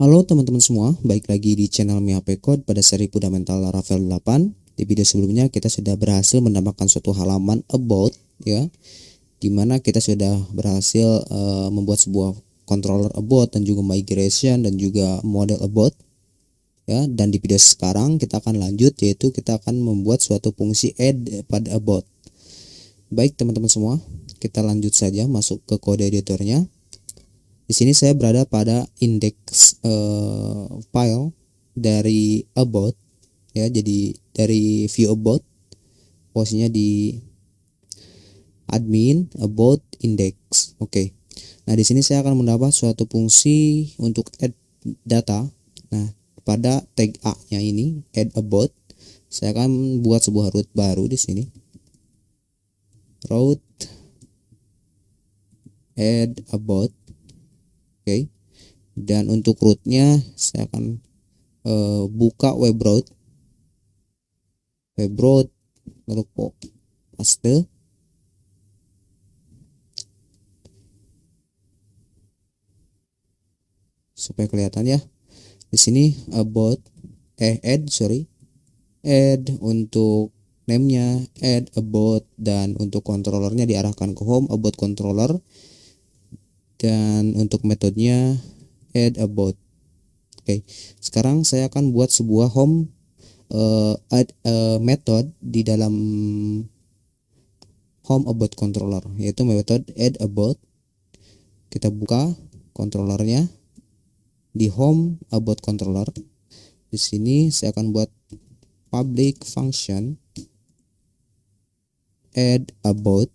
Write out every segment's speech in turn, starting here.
Halo teman-teman semua, balik lagi di channel MiHP Code pada seri fundamental Laravel 8. Di video sebelumnya kita sudah berhasil menambahkan suatu halaman about ya, dimana kita sudah berhasil membuat sebuah controller about dan juga migration dan juga model about ya. Dan di video sekarang kita akan lanjut, yaitu kita akan membuat suatu fungsi add pada about. Baik teman-teman semua, kita lanjut saja masuk ke kode editornya. Di sini saya berada pada index file dari about ya, jadi dari view about, posisinya di admin about index. Oke. Nah, di sini saya akan mendapat suatu fungsi untuk add data. Nah, pada tag A-nya ini add about, saya akan buat sebuah root baru di sini. Root add about. Oke. Dan untuk rootnya saya akan buka web browser lalu paste supaya kelihatan ya. Di sini about add untuk name-nya add about, dan untuk controllernya diarahkan ke home about controller, dan untuk metodenya add about. Oke, sekarang saya akan buat sebuah home method di dalam home about controller, yaitu method add about. Kita buka controllernya di home about controller. Di sini saya akan buat public function add about,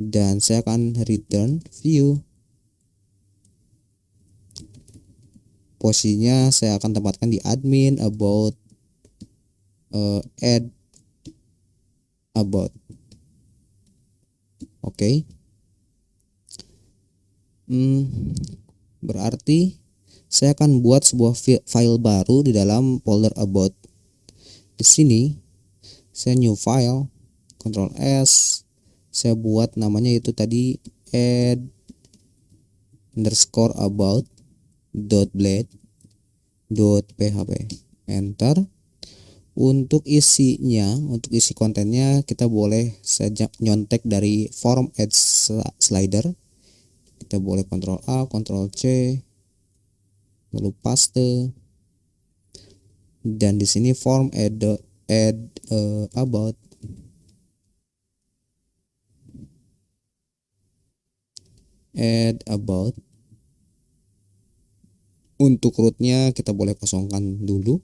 dan saya akan return view. Posisinya saya akan tempatkan di admin about add about. Oke. Berarti saya akan buat sebuah file baru di dalam folder about. Di sini saya new file, Ctrl S, saya buat namanya itu tadi add underscore about .blade.php, enter. Untuk isinya, untuk isi kontennya kita boleh saja nyontek dari form add slider. Kita boleh Ctrl A, Ctrl C, lalu paste, dan di sini form add about. Add about. Untuk rootnya kita boleh kosongkan dulu,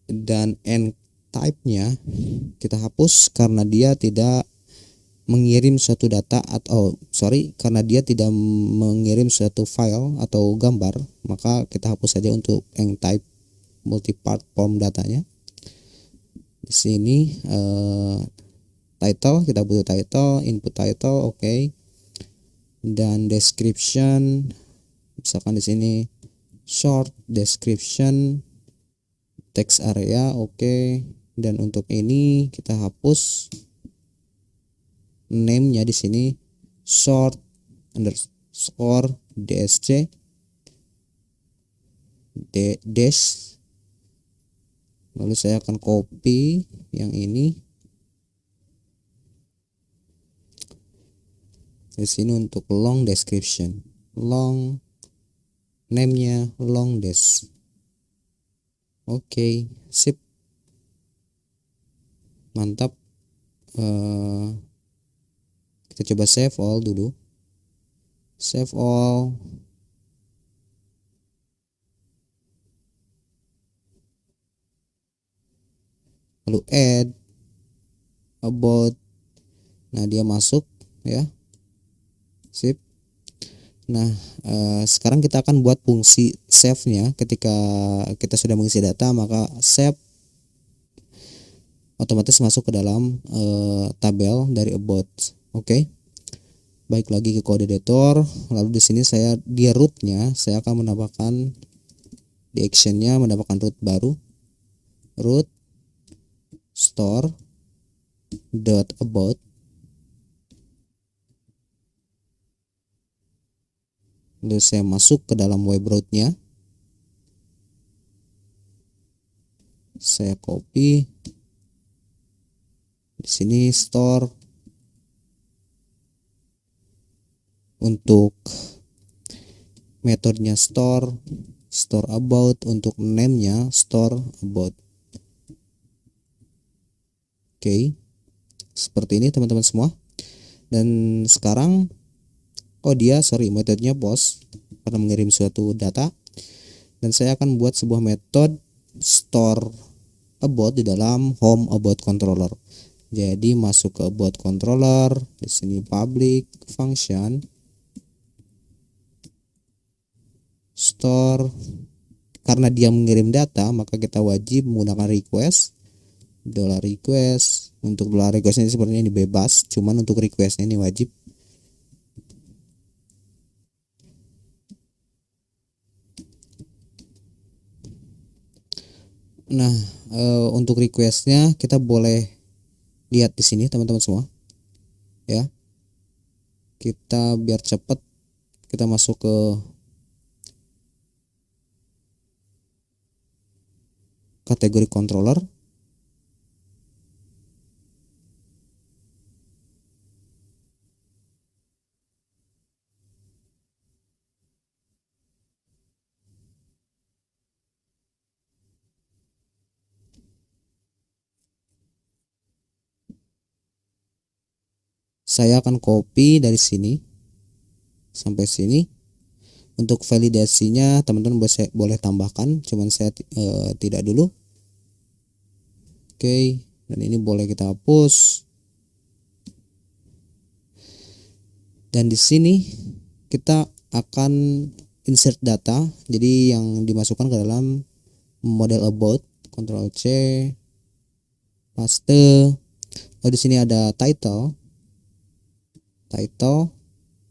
dan end type-nya kita hapus karena dia tidak mengirim suatu data, karena dia tidak mengirim suatu file atau gambar, maka kita hapus saja untuk end type multipart form datanya. Di sini title, kita butuh title, input title, oke. Dan description, misalkan di sini short description, text area, oke. Dan untuk ini kita hapus name-nya di sini short underscore dsc dash. Lalu saya akan copy yang ini di sini untuk long description, long name-nya long dash. Oke, sip, mantap. Kita coba save all dulu, save all. Lalu add about. Nah, dia masuk ya, sip. Nah, sekarang kita akan buat fungsi save-nya. Ketika kita sudah mengisi data, maka save otomatis masuk ke dalam tabel dari about. Oke. Baik, lagi ke kode editor. Lalu di sini di root-nya saya akan menambahkan, di action-nya menambahkan root baru, root store dot about. Lalu saya masuk ke dalam web root-nya, saya copy di sini store. Untuk metodenya store about, untuk name-nya store about. Oke, seperti ini teman-teman semua. Dan sekarang metodenya post karena mengirim suatu data, dan saya akan buat sebuah metode store about di dalam home about controller. Jadi masuk ke about controller, di sini public function store. Karena dia mengirim data, maka kita wajib menggunakan request, $request. Untuk $requestnya sebenarnya ini bebas, cuman untuk requestnya ini wajib. Nah, untuk requestnya kita boleh lihat di sini teman-teman semua, ya. Kita biar cepat, kita masuk ke kategori controller. Saya akan copy dari sini sampai sini. Untuk validasinya teman-teman boleh tambahkan, cuman saya tidak dulu. Oke, dan ini boleh kita hapus. Dan di sini kita akan insert data, jadi yang dimasukkan ke dalam model about, Ctrl C, paste. Lalu di sini ada title,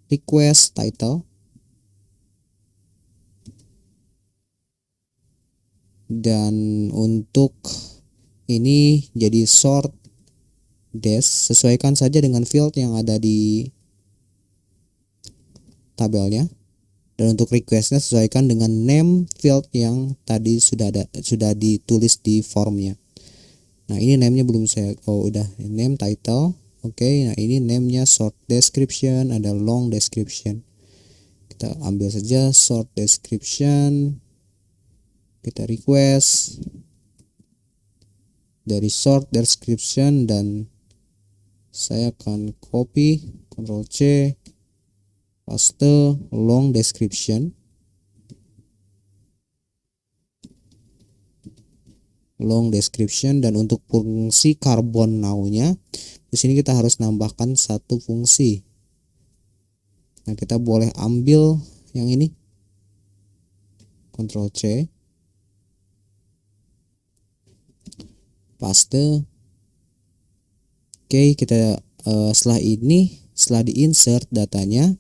request title, dan untuk ini jadi sort dash. Sesuaikan saja dengan field yang ada di tabelnya. Dan untuk requestnya sesuaikan dengan name field yang tadi sudah ditulis di formnya. Nah, ini namenya belum saya, udah name title. Oke, nah ini namenya short description, ada long description. Kita ambil saja short description, kita request dari short description, dan saya akan copy, Ctrl C, paste long description. Dan untuk fungsi carbon now-nya di sini kita harus nambahkan satu fungsi. Nah, kita boleh ambil yang ini, Ctrl C, paste. Oke, kita setelah di-insert datanya,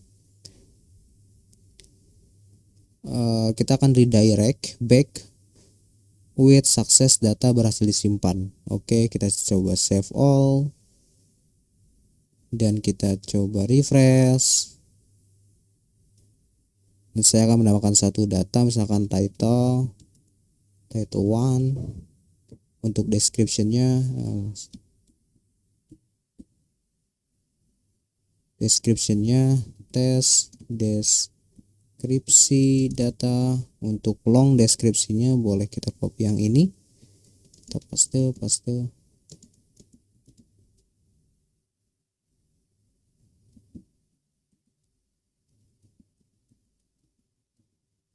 kita akan redirect back with success, data berhasil disimpan. Oke, kita coba save all dan kita coba refresh. Dan saya akan menambahkan satu data, misalkan title 1. Untuk descriptionnya tes deskripsi data. Untuk long deskripsinya boleh kita copy yang ini, kita paste.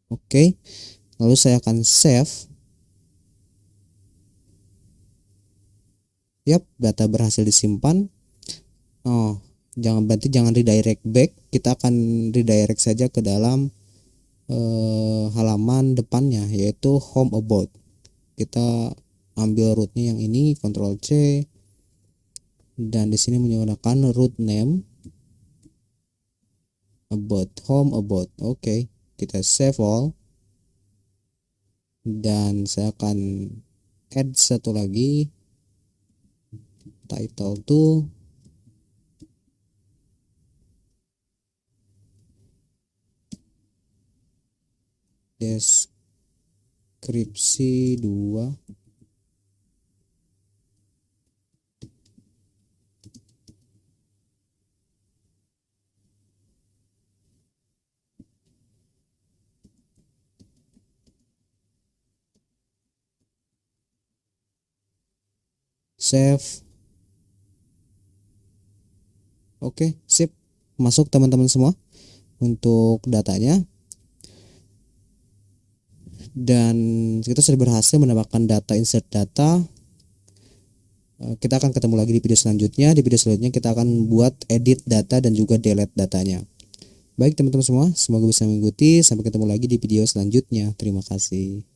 Oke, lalu saya akan save. Yap, data berhasil disimpan. Jangan redirect back, kita akan redirect saja ke dalam halaman depannya, yaitu home about. Kita ambil rootnya yang ini, Ctrl C, dan di sini menggunakan root name about, home about. Oke, kita save all, dan saya akan add satu lagi, title 2. deskripsi 2. Save. Oke, sip. Masuk teman-teman semua untuk datanya. Dan kita sudah berhasil menambahkan data, insert data. Kita akan ketemu lagi di video selanjutnya. Di video selanjutnya kita akan buat edit data dan juga delete datanya. Baik teman-teman semua, semoga bisa mengikuti. Sampai ketemu lagi di video selanjutnya. Terima kasih.